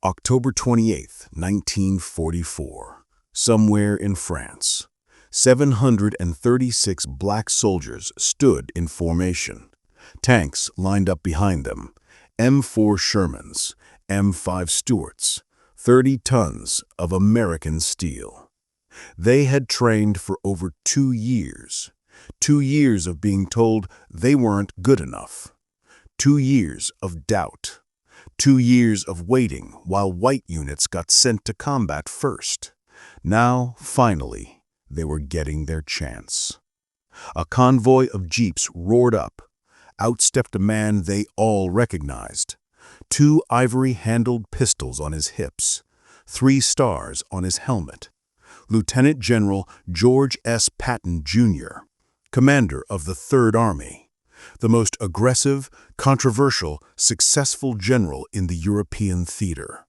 October 28, 1944, somewhere in France, 736 black soldiers stood in formation. Tanks lined up behind them, M4 Shermans, M5 Stuarts, 30 tons of American steel. They had trained for over 2 years. 2 years of being told they weren't good enough. 2 years of doubt. 2 years of waiting while white units got sent to combat first. Now, finally, they were getting their chance. A convoy of jeeps roared up. Out stepped a man they all recognized. 2 ivory-handled pistols on his hips, 3 stars on his helmet. Lieutenant General George S. Patton, Jr., commander of the Third Army. The most aggressive, controversial, successful general in the European theater.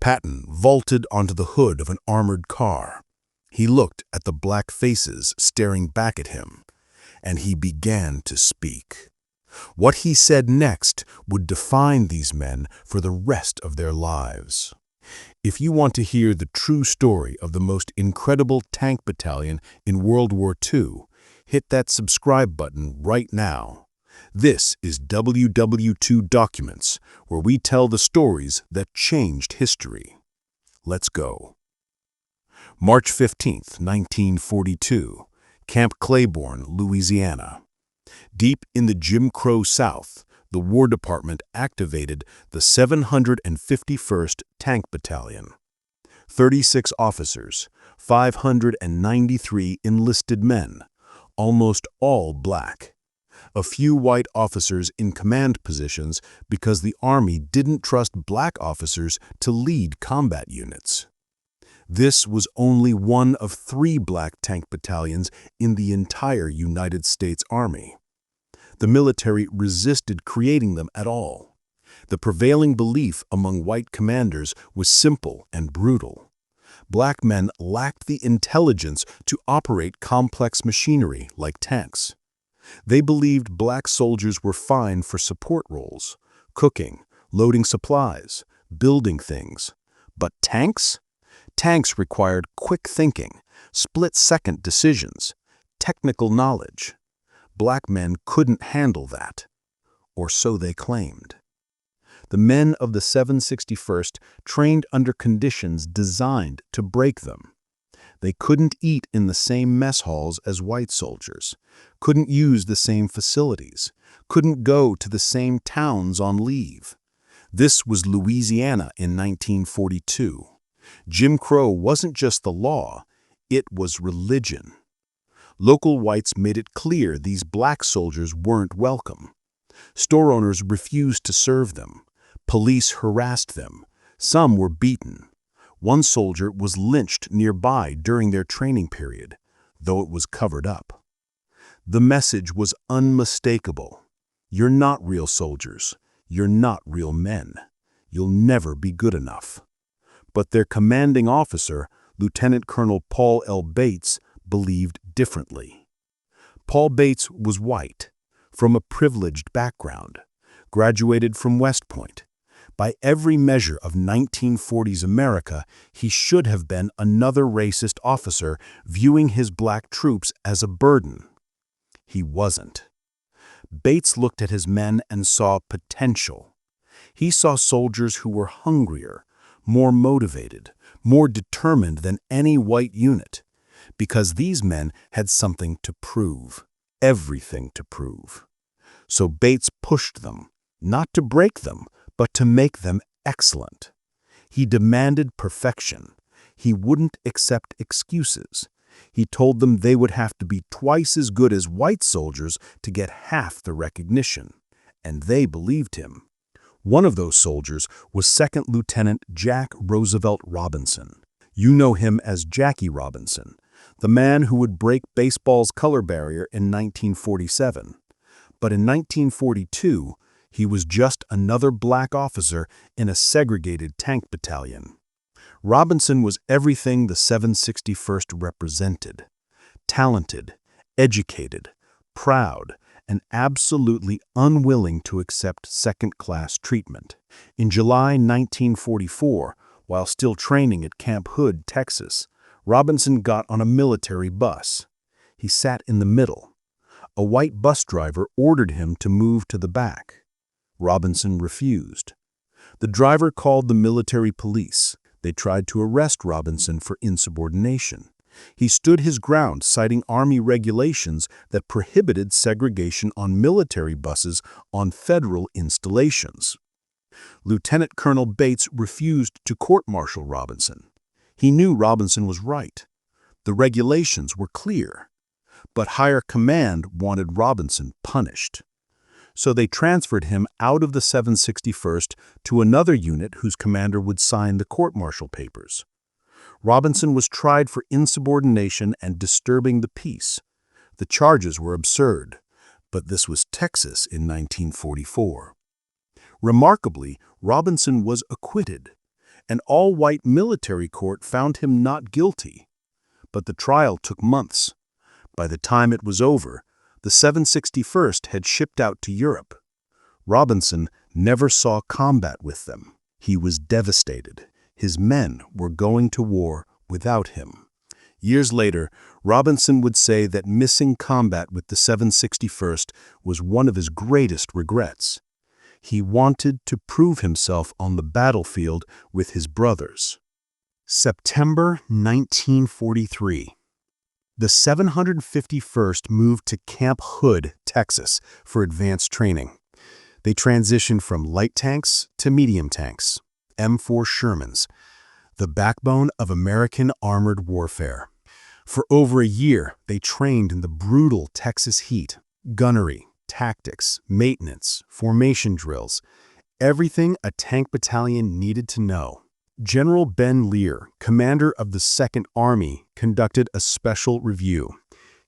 Patton vaulted onto the hood of an armored car. He looked at the black faces staring back at him, and he began to speak. What he said next would define these men for the rest of their lives. If you want to hear the true story of the most incredible tank battalion in World War II, hit that subscribe button right now. This is WW2 Documents, where we tell the stories that changed history. Let's go. March 15, 1942, Camp Claiborne, Louisiana. Deep in the Jim Crow South, the War Department activated the 751st Tank Battalion. 36 officers, 593 enlisted men, almost all black. A few white officers in command positions because the Army didn't trust black officers to lead combat units. This was only one of 3 black tank battalions in the entire United States Army. The military resisted creating them at all. The prevailing belief among white commanders was simple and brutal. Black men lacked the intelligence to operate complex machinery like tanks. They believed black soldiers were fine for support roles, cooking, loading supplies, building things. But tanks? Tanks required quick thinking, split-second decisions, technical knowledge. Black men couldn't handle that, or so they claimed. The men of the 761st trained under conditions designed to break them. They couldn't eat in the same mess halls as white soldiers, couldn't use the same facilities, couldn't go to the same towns on leave. This was Louisiana in 1942. Jim Crow wasn't just the law, it was religion. Local whites made it clear these black soldiers weren't welcome. Store owners refused to serve them. Police harassed them. Some were beaten. One soldier was lynched nearby during their training period, though it was covered up. The message was unmistakable. You're not real soldiers. You're not real men. You'll never be good enough. But their commanding officer, Lieutenant Colonel Paul L. Bates, believed differently. Paul Bates was white, from a privileged background, graduated from West Point. By every measure of 1940s America, he should have been another racist officer viewing his black troops as a burden. He wasn't. Bates looked at his men and saw potential. He saw soldiers who were hungrier, more motivated, more determined than any white unit, because these men had something to prove, everything to prove. So Bates pushed them, not to break them, but to make them excellent. He demanded perfection. He wouldn't accept excuses. He told them they would have to be twice as good as white soldiers to get half the recognition, and they believed him. One of those soldiers was 2nd Lieutenant Jack Roosevelt Robinson. You know him as Jackie Robinson, the man who would break baseball's color barrier in 1947. But in 1942, he was just another black officer in a segregated tank battalion. Robinson was everything the 761st represented: talented, educated, proud, and absolutely unwilling to accept second-class treatment. In July 1944, while still training at Camp Hood, Texas, Robinson got on a military bus. He sat in the middle. A white bus driver ordered him to move to the back. Robinson refused. The driver called the military police. They tried to arrest Robinson for insubordination. He stood his ground, citing Army regulations that prohibited segregation on military buses on federal installations. Lieutenant Colonel Bates refused to court-martial Robinson. He knew Robinson was right. The regulations were clear. But higher command wanted Robinson punished. So they transferred him out of the 761st to another unit whose commander would sign the court-martial papers. Robinson was tried for insubordination and disturbing the peace. The charges were absurd, but this was Texas in 1944. Remarkably, Robinson was acquitted. An all-white military court found him not guilty. But the trial took months. By the time it was over, the 761st had shipped out to Europe. Robinson never saw combat with them. He was devastated. His men were going to war without him. Years later, Robinson would say that missing combat with the 761st was one of his greatest regrets. He wanted to prove himself on the battlefield with his brothers. September 1943. The 751st moved to Camp Hood, Texas, for advanced training. They transitioned from light tanks to medium tanks, M4 Shermans, the backbone of American armored warfare. For over a year, they trained in the brutal Texas heat, gunnery, tactics, maintenance, formation drills, everything a tank battalion needed to know. General Ben Lear, commander of the 2nd Army, conducted a special review.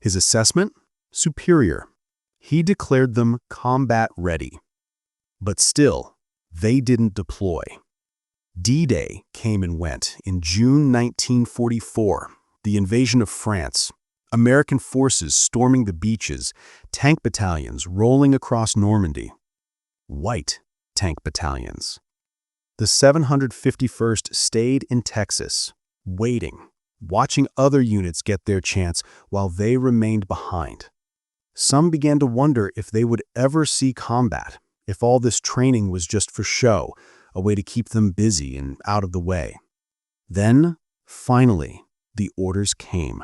His assessment? Superior. He declared them combat ready. But still, they didn't deploy. D-Day came and went in June 1944, the invasion of France. American forces storming the beaches, tank battalions rolling across Normandy. White tank battalions. The 751st stayed in Texas, waiting, watching other units get their chance while they remained behind. Some began to wonder if they would ever see combat, if all this training was just for show, a way to keep them busy and out of the way. Then, finally, the orders came.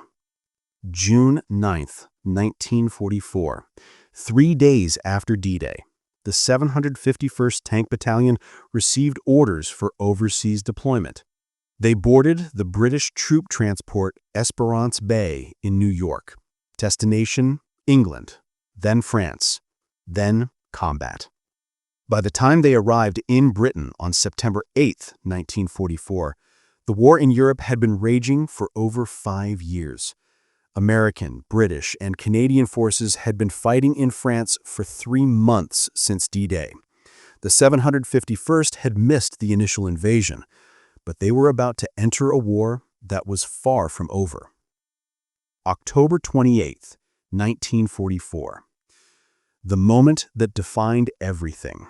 June 9th, 1944, 3 days after D-Day. The 751st Tank Battalion received orders for overseas deployment. They boarded the British troop transport Esperance Bay in New York. Destination, England, then France, then combat. By the time they arrived in Britain on September 8, 1944, the war in Europe had been raging for over 5 years. American, British, and Canadian forces had been fighting in France for 3 months since D-Day. The 751st had missed the initial invasion, but they were about to enter a war that was far from over. October 28, 1944. The moment that defined everything.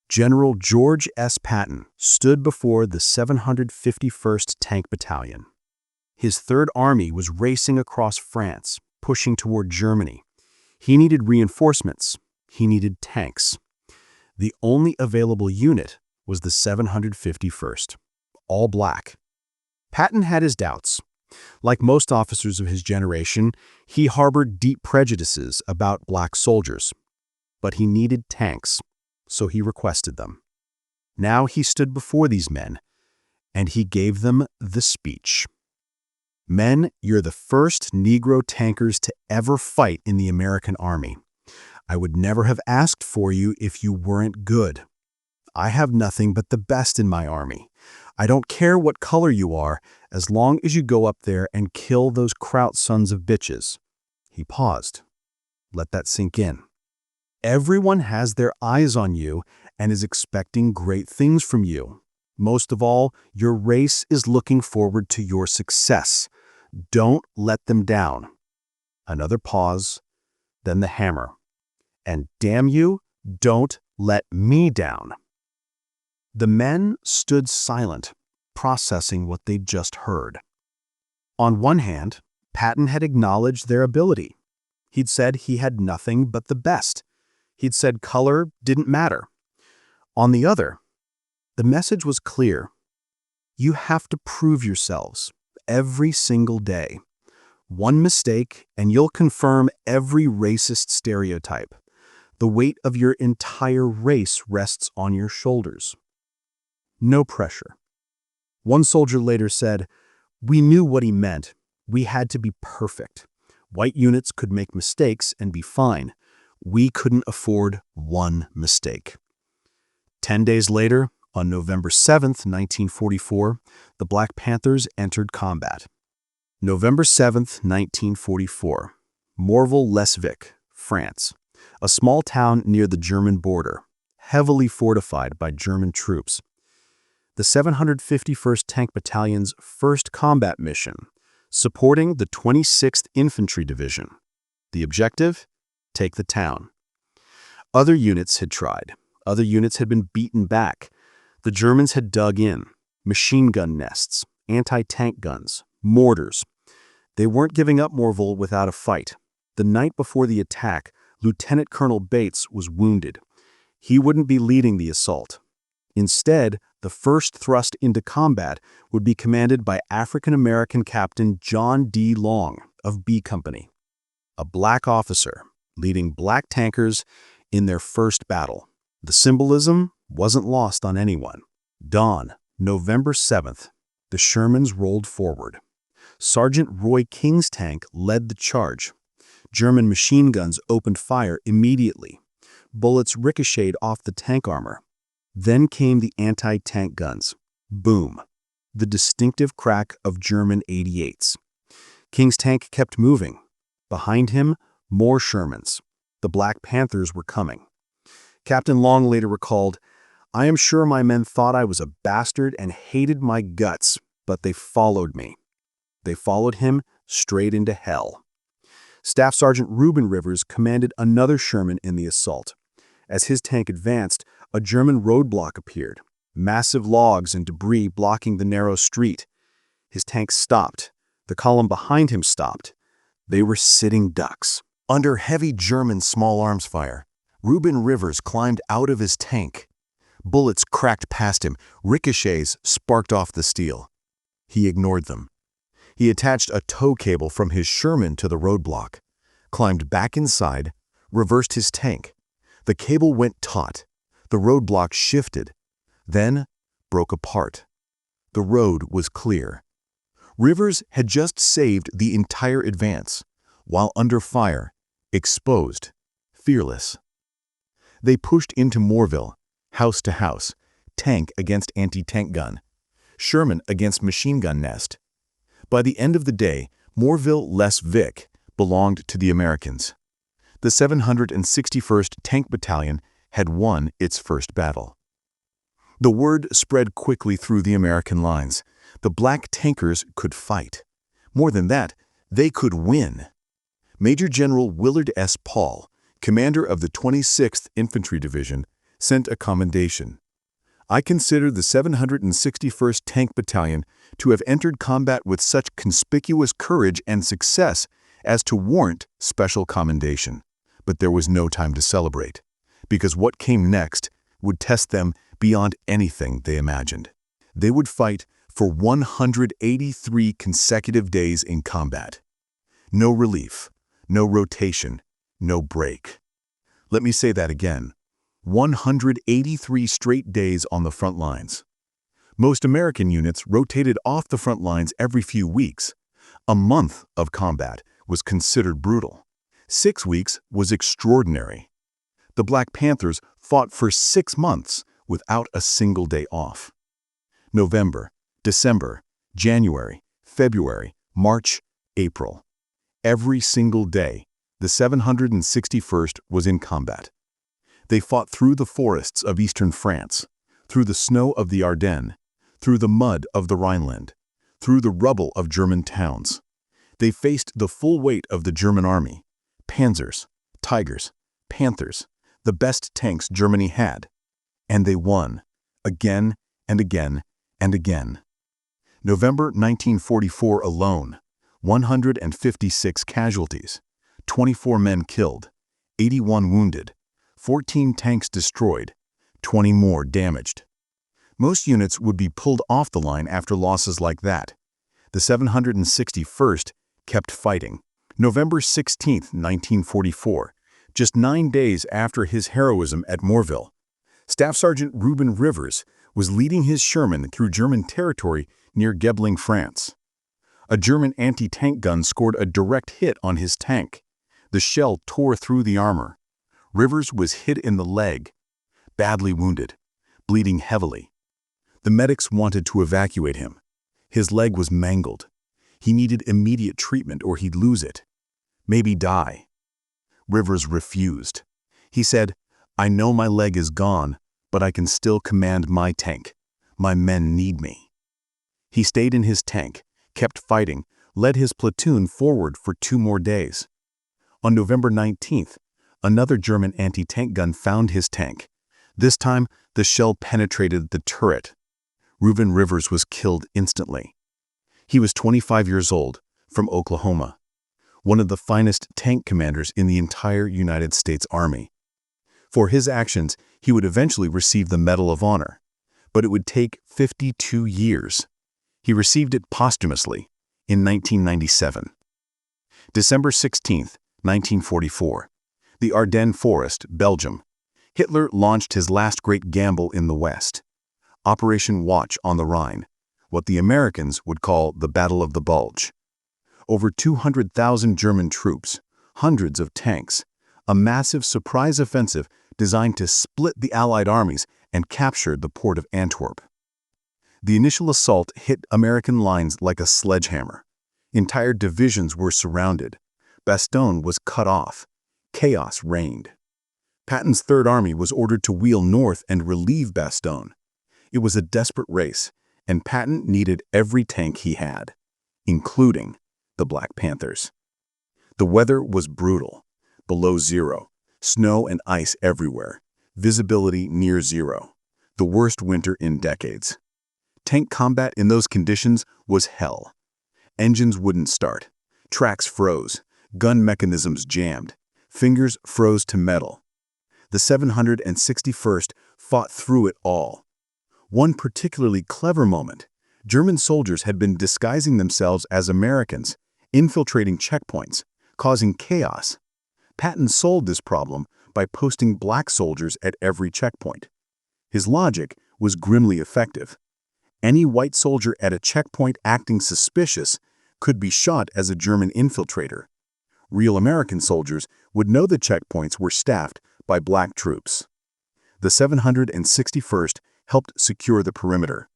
General George S. Patton stood before the 751st Tank Battalion. His 3rd Army was racing across France, pushing toward Germany. He needed reinforcements. He needed tanks. The only available unit was the 751st, all black. Patton had his doubts. Like most officers of his generation, he harbored deep prejudices about black soldiers. But he needed tanks, so he requested them. Now he stood before these men, and he gave them the speech. Men, you're the first Negro tankers to ever fight in the American Army. I would never have asked for you if you weren't good. I have nothing but the best in my army. I don't care what color you are, as long as you go up there and kill those Kraut sons of bitches. He paused. Let that sink in. Everyone has their eyes on you and is expecting great things from you. Most of all, your race is looking forward to your success. Don't let them down. Another pause, then the hammer. And damn you, don't let me down." The men stood silent, processing what they'd just heard. On one hand, Patton had acknowledged their ability. He'd said he had nothing but the best. He'd said color didn't matter. On the other, the message was clear. You have to prove yourselves every single day. One mistake, and you'll confirm every racist stereotype. The weight of your entire race rests on your shoulders. No pressure. One soldier later said, "We knew what he meant. We had to be perfect. White units could make mistakes and be fine. We couldn't afford one mistake." 10 days later, on November 7th, 1944, the Black Panthers entered combat. November 7th, 1944, Morville-les-Vicq, France, a small town near the German border, heavily fortified by German troops. The 751st Tank Battalion's first combat mission, supporting the 26th Infantry Division. The objective? Take the town. Other units had tried. Other units had been beaten back. The Germans had dug in. Machine gun nests, anti-tank guns, mortars. They weren't giving up Morville without a fight. The night before the attack, Lieutenant Colonel Bates was wounded. He wouldn't be leading the assault. Instead, the first thrust into combat would be commanded by African-American Captain John D. Long of B Company, a black officer leading black tankers in their first battle. The symbolism wasn't lost on anyone. Dawn, November 7th, the Shermans rolled forward. Sergeant Roy King's tank led the charge. German machine guns opened fire immediately. Bullets ricocheted off the tank armor. Then came the anti-tank guns. Boom. The distinctive crack of German 88s. King's tank kept moving. Behind him, more Shermans. The Black Panthers were coming. Captain Long later recalled, "I am sure my men thought I was a bastard and hated my guts, but they followed me. They followed him straight into hell." Staff Sergeant Reuben Rivers commanded another Sherman in the assault. As his tank advanced, a German roadblock appeared, massive logs and debris blocking the narrow street. His tank stopped. The column behind him stopped. They were sitting ducks. Under heavy German small arms fire, Reuben Rivers climbed out of his tank. Bullets cracked past him, ricochets sparked off the steel. He ignored them. He attached a tow cable from his Sherman to the roadblock, climbed back inside, reversed his tank. The cable went taut. The roadblock shifted, then broke apart. The road was clear. Rivers had just saved the entire advance, while under fire, exposed, fearless. They pushed into Morville, house to house, tank against anti-tank gun, Sherman against machine gun nest. By the end of the day, Morville-les-Vicq belonged to the Americans. The 761st Tank Battalion had won its first battle. The word spread quickly through the American lines. The black tankers could fight. More than that, they could win. Major General Willard S. Paul, commander of the 26th Infantry Division, sent a commendation. "I consider the 761st Tank Battalion to have entered combat with such conspicuous courage and success as to warrant special commendation." But there was no time to celebrate, because what came next would test them beyond anything they imagined. They would fight for 183 consecutive days in combat. No relief, no rotation, no break. Let me say that again. 183 straight days on the front lines. Most American units rotated off the front lines every few weeks. A month of combat was considered brutal. 6 weeks was extraordinary. The Black Panthers fought for 6 months without a single day off. November, December, January, February, March, April. Every single day, the 761st was in combat. They fought through the forests of eastern France, through the snow of the Ardennes, through the mud of the Rhineland, through the rubble of German towns. They faced the full weight of the German army, panzers, tigers, Panthers, the best tanks Germany had. And they won, again and again and again. November 1944 alone, 156 casualties, 24 men killed, 81 wounded, 14 tanks destroyed, 20 more damaged. Most units would be pulled off the line after losses like that. The 761st kept fighting. November 16, 1944, just 9 days after his heroism at Morville, Staff Sergeant Reuben Rivers was leading his Sherman through German territory near Gebling, France. A German anti-tank gun scored a direct hit on his tank. The shell tore through the armor. Rivers was hit in the leg, badly wounded, bleeding heavily. The medics wanted to evacuate him. His leg was mangled. He needed immediate treatment or he'd lose it, maybe die. Rivers refused. He said, "I know my leg is gone, but I can still command my tank. My men need me." He stayed in his tank, kept fighting, led his platoon forward for 2 more days. On November 19th, another German anti-tank gun found his tank. This time, the shell penetrated the turret. Reuben Rivers was killed instantly. He was 25 years old, from Oklahoma, one of the finest tank commanders in the entire United States Army. For his actions, he would eventually receive the Medal of Honor, but it would take 52 years. He received it posthumously in 1997. December 16, 1944, the Ardennes Forest, Belgium. Hitler launched his last great gamble in the West, Operation Watch on the Rhine, what the Americans would call the Battle of the Bulge. Over 200,000 German troops, hundreds of tanks, a massive surprise offensive designed to split the Allied armies and capture the port of Antwerp. The initial assault hit American lines like a sledgehammer. Entire divisions were surrounded. Bastogne was cut off. Chaos reigned. Patton's Third Army was ordered to wheel north and relieve Bastogne. It was a desperate race, and Patton needed every tank he had, including the Black Panthers. The weather was brutal, below zero, snow and ice everywhere, visibility near zero, the worst winter in decades. Tank combat in those conditions was hell. Engines wouldn't start, tracks froze, gun mechanisms jammed, fingers froze to metal. The 761st fought through it all. One particularly clever moment, German soldiers had been disguising themselves as Americans, infiltrating checkpoints, causing chaos. Patton solved this problem by posting black soldiers at every checkpoint. His logic was grimly effective. Any white soldier at a checkpoint acting suspicious could be shot as a German infiltrator. Real American soldiers would know the checkpoints were staffed by black troops. The 761st helped secure the perimeter,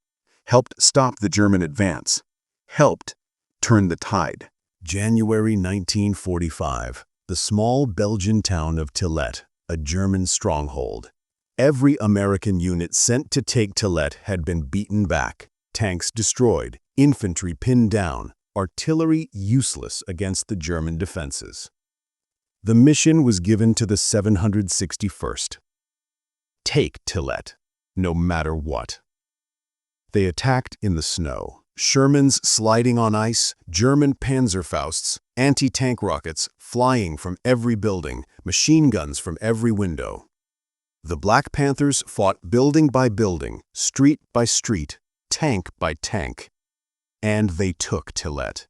helped stop the German advance, helped turn the tide. January 1945, the small Belgian town of Tillet, a German stronghold. Every American unit sent to take Tillet had been beaten back, tanks destroyed, infantry pinned down, artillery useless against the German defenses. The mission was given to the 761st. Take Tillet, no matter what. They attacked in the snow. Shermans sliding on ice, German Panzerfausts, anti-tank rockets flying from every building, machine guns from every window. The Black Panthers fought building by building, street by street, tank by tank. And they took Tillet.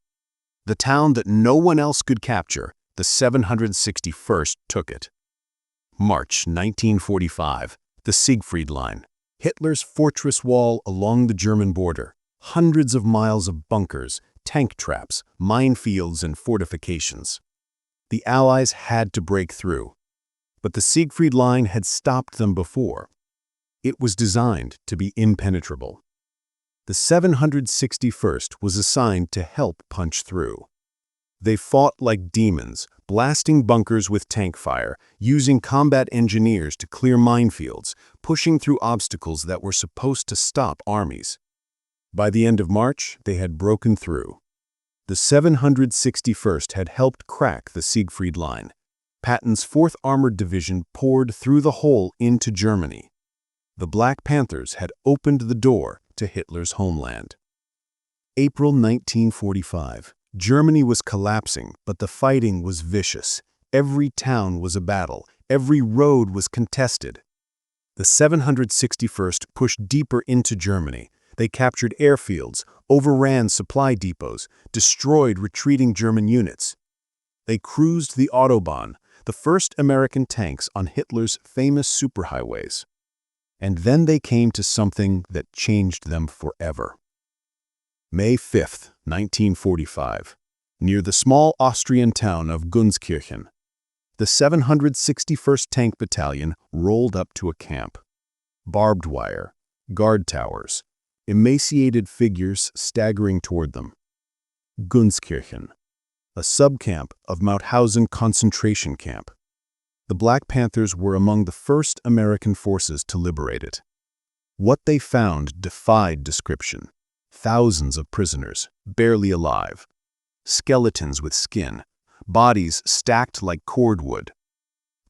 The town that no one else could capture, the 761st took it. March 1945, the Siegfried Line, Hitler's fortress wall along the German border. Hundreds of miles of bunkers, tank traps, minefields, and fortifications. The Allies had to break through, but the Siegfried Line had stopped them before. It was designed to be impenetrable. The 761st was assigned to help punch through. They fought like demons, blasting bunkers with tank fire, using combat engineers to clear minefields, pushing through obstacles that were supposed to stop armies. By the end of March, they had broken through. The 761st had helped crack the Siegfried Line. Patton's 4th Armored Division poured through the hole into Germany. The Black Panthers had opened the door to Hitler's homeland. April 1945. Germany was collapsing, but the fighting was vicious. Every town was a battle. Every road was contested. The 761st pushed deeper into Germany. They captured airfields, overran supply depots, destroyed retreating German units. They cruised the Autobahn, the first American tanks on Hitler's famous superhighways. And then they came to something that changed them forever. May 5, 1945, near the small Austrian town of Gunskirchen, the 761st Tank Battalion rolled up to a camp. Barbed wire, guard towers, emaciated figures staggering toward them. Gunskirchen, a subcamp of Mauthausen concentration camp. The Black Panthers were among the first American forces to liberate it. What they found defied description. Thousands of prisoners, barely alive. Skeletons with skin. Bodies stacked like cordwood.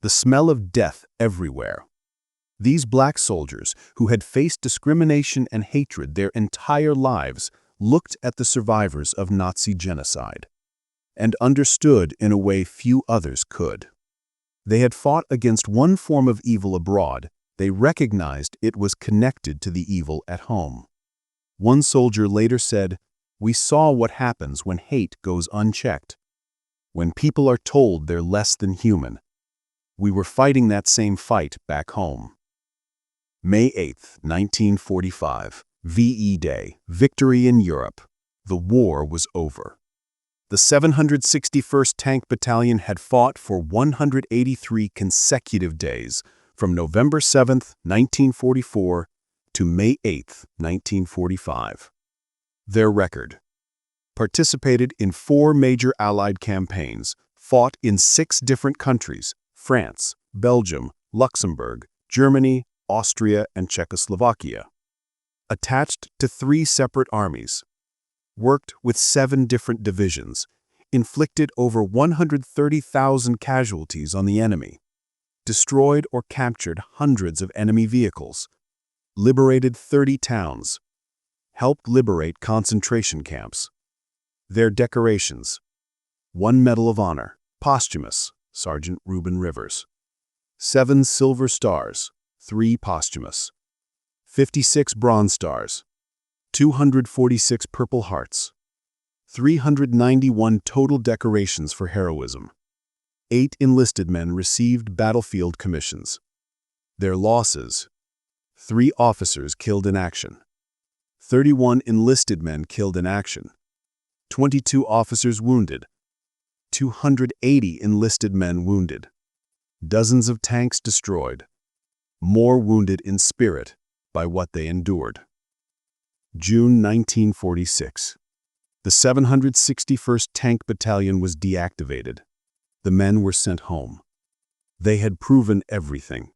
The smell of death everywhere. These black soldiers, who had faced discrimination and hatred their entire lives, looked at the survivors of Nazi genocide and understood in a way few others could. They had fought against one form of evil abroad. They recognized it was connected to the evil at home. One soldier later said, "We saw what happens when hate goes unchecked. When people are told they're less than human. We were fighting that same fight back home." May 8, 1945, VE Day, victory in Europe. The war was over. The 761st Tank Battalion had fought for 183 consecutive days, from November 7, 1944, to May 8, 1945. Their record: participated in 4 major Allied campaigns, fought in 6 different countries: France, Belgium, Luxembourg, Germany, Austria, and Czechoslovakia. Attached to 3 separate armies. Worked with 7 different divisions. Inflicted over 130,000 casualties on the enemy. Destroyed or captured hundreds of enemy vehicles. Liberated 30 towns. Helped liberate concentration camps. Their decorations: 1 Medal of Honor, posthumous, Sergeant Reuben Rivers. 7 Silver Stars, 3 posthumous. 56 Bronze Stars. 246 Purple Hearts. 391 total decorations for heroism. 8 enlisted men received battlefield commissions. Their losses: 3 officers killed in action. 31 enlisted men killed in action. 22 officers wounded. 280 enlisted men wounded. Dozens of tanks destroyed. More wounded in spirit by what they endured. June 1946. The 761st Tank Battalion was deactivated. The men were sent home. They had proven everything.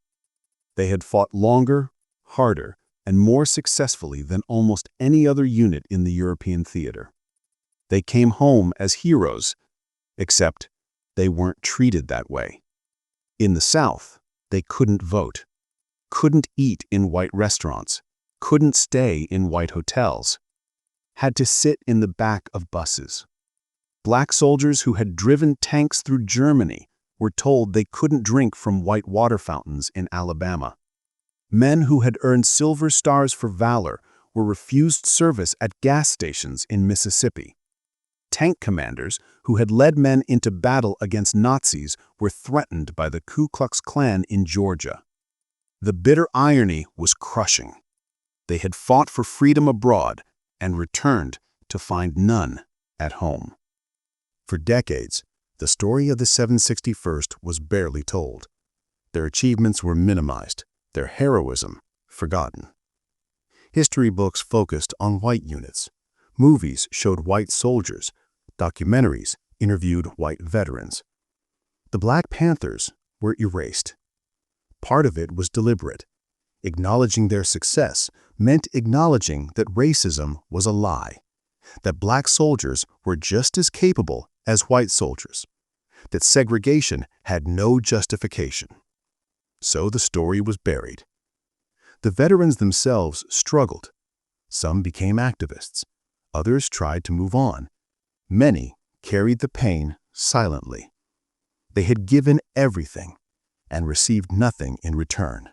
They had fought longer, harder, and more successfully than almost any other unit in the European theater. They came home as heroes, except they weren't treated that way. In the South, they couldn't vote, couldn't eat in white restaurants, couldn't stay in white hotels, had to sit in the back of buses. Black soldiers who had driven tanks through Germany were told they couldn't drink from white water fountains in Alabama. Men who had earned Silver Stars for valor were refused service at gas stations in Mississippi. Tank commanders who had led men into battle against Nazis were threatened by the Ku Klux Klan in Georgia. The bitter irony was crushing. They had fought for freedom abroad and returned to find none at home. For decades, the story of the 761st was barely told. Their achievements were minimized, their heroism forgotten. History books focused on white units. Movies showed white soldiers. Documentaries interviewed white veterans. The Black Panthers were erased. Part of it was deliberate. Acknowledging their success meant acknowledging that racism was a lie, that black soldiers were just as capable as white soldiers, that segregation had no justification. So the story was buried. The veterans themselves struggled. Some became activists. Others tried to move on. Many carried the pain silently. They had given everything and received nothing in return.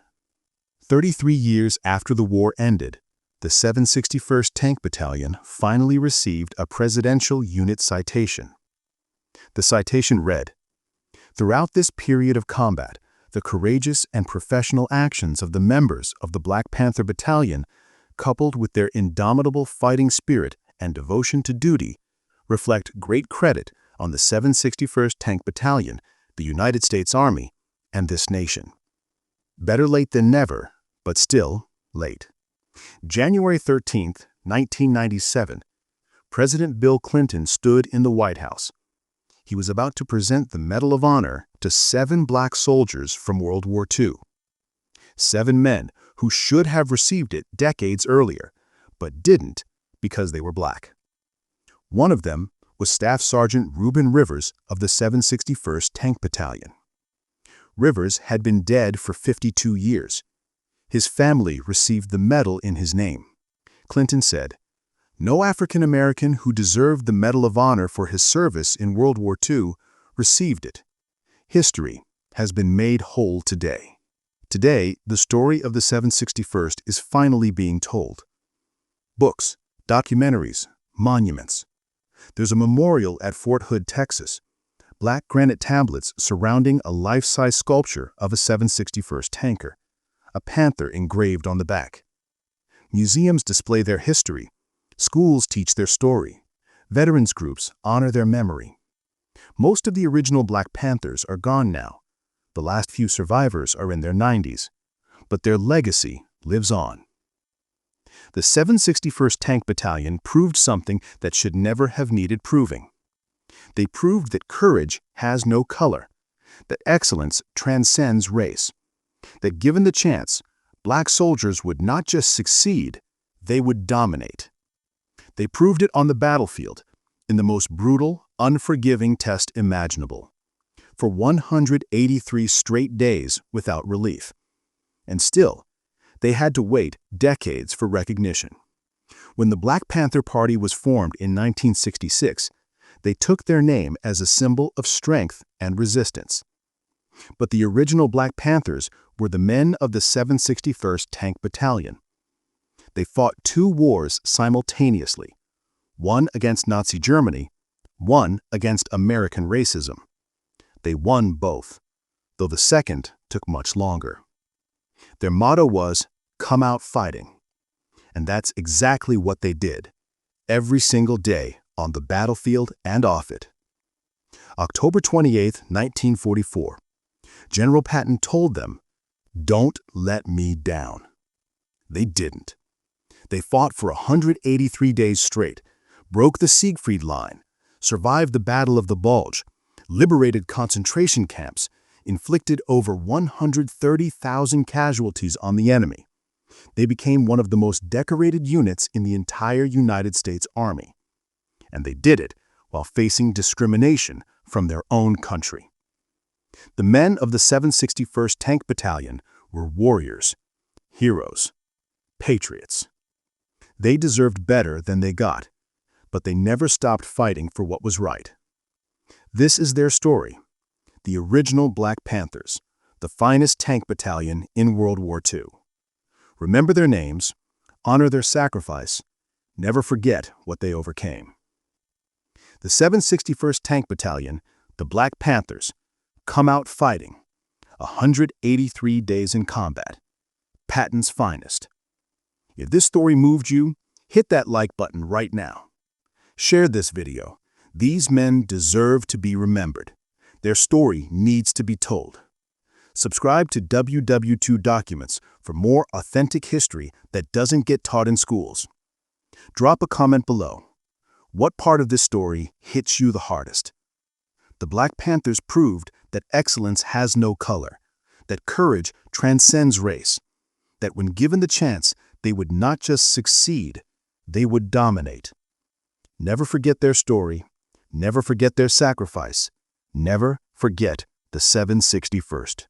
33 years after the war ended, the 761st Tank Battalion finally received a Presidential Unit Citation. The citation read, "Throughout this period of combat, the courageous and professional actions of the members of the Black Panther Battalion, coupled with their indomitable fighting spirit and devotion to duty, reflect great credit on the 761st Tank Battalion, the United States Army, and this nation. Better late than never, but still late." January 13, 1997, President Bill Clinton stood in the White House. He was about to present the Medal of Honor to 7 black soldiers from World War II. 7 men who should have received it decades earlier, but didn't because they were black. One of them was Staff Sergeant Reuben Rivers of the 761st Tank Battalion. Rivers had been dead for 52 years. His family received the medal in his name. Clinton said, "No African American who deserved the Medal of Honor for his service in World War II received it. History has been made whole today." Today, the story of the 761st is finally being told. Books, documentaries, monuments. There's a memorial at Fort Hood, Texas. Black granite tablets surrounding a life-size sculpture of a 761st tanker. A panther engraved on the back. Museums display their history. Schools teach their story. Veterans groups honor their memory. Most of the original Black Panthers are gone now. The last few survivors are in their 90s. But their legacy lives on. The 761st Tank Battalion proved something that should never have needed proving. They proved that courage has no color, that excellence transcends race, that given the chance, black soldiers would not just succeed, they would dominate. They proved it on the battlefield, in the most brutal, unforgiving test imaginable, for 183 straight days without relief. And still, they had to wait decades for recognition. When the Black Panther Party was formed in 1966, they took their name as a symbol of strength and resistance. But the original Black Panthers were the men of the 761st Tank Battalion. They fought 2 wars simultaneously, one against Nazi Germany, one against American racism. They won both, though the second took much longer. Their motto was, "Come out fighting." And that's exactly what they did, every single day on the battlefield and off it. October 28, 1944. General Patton told them, "Don't let me down." They didn't. They fought for 183 days straight, broke the Siegfried Line, survived the Battle of the Bulge, liberated concentration camps, inflicted over 130,000 casualties on the enemy. They became one of the most decorated units in the entire United States Army. And they did it while facing discrimination from their own country. The men of the 761st Tank Battalion were warriors, heroes, patriots. They deserved better than they got, but they never stopped fighting for what was right. This is their story, the original Black Panthers, the finest tank battalion in World War II. Remember their names, honor their sacrifice, never forget what they overcame. The 761st Tank Battalion, the Black Panthers, come out fighting, 183 days in combat, Patton's finest. If this story moved you, hit that like button right now. Share this video. These men deserve to be remembered. Their story needs to be told. Subscribe to WW2 Documents for more authentic history that doesn't get taught in schools. Drop a comment below. What part of this story hits you the hardest? The Black Panthers proved that excellence has no color, that courage transcends race, that when given the chance, they would not just succeed, they would dominate. Never forget their story, never forget their sacrifice, Never forget the 761st.